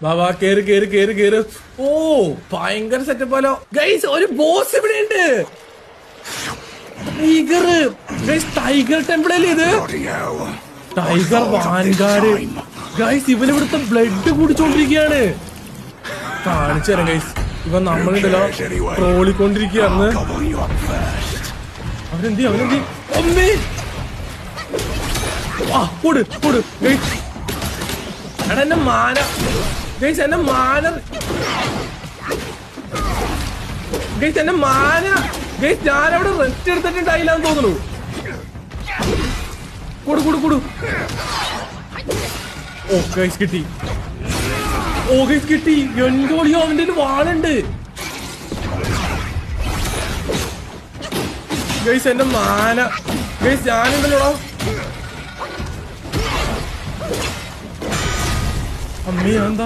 വാ വാ കേറ് കേറ് കേറ് കേറ്. ഓ ഭയങ്കര സെറ്റപ്പാലോ ഗൈസ്. ഒരു ബോസ് ഇവിടെ ഉണ്ട്. Tiger guys. ടൈഗർ ടെമ്പിൾ അല്ലേ ഇത്? Tiger vanguard guys. ഇവനിവിടുത്തെ ബ്ലഡ് കുടിച്ചോണ്ടിരിക്കുകയാണ്. കാണിച്ചു തരാം ഗൈസ്. ഇവൻ നമ്മളുണ്ടല്ലോ ട്രോളിക്കൊണ്ടിരിക്കുകയാണ്. അവനെന്തി അമ്മേ. ആ കൊടു കൊടു ഗൈസ്. എടാ എന്നെ മാന ഗൈസ്. എന്നെ മാന ഗൈസ്. എന്നെ മാന ഗൈസ്. ഞാനവിടെ റെസ്റ്റ് എടുത്തിട്ടുണ്ടായില്ലാന്ന് തോന്നുന്നു. കൊടു കൊടു കൊടു. ഓ ഗൈസ് കിട്ടി. ഓ ഗൈസ് കിട്ടി. എന്തോളിയോ അവന്റെ വാളുണ്ട് ഗൈസ്. എന്റെ മാന ഗൈസ്. ഞാനുണ്ടല്ലോ അമ്മേ. എന്താ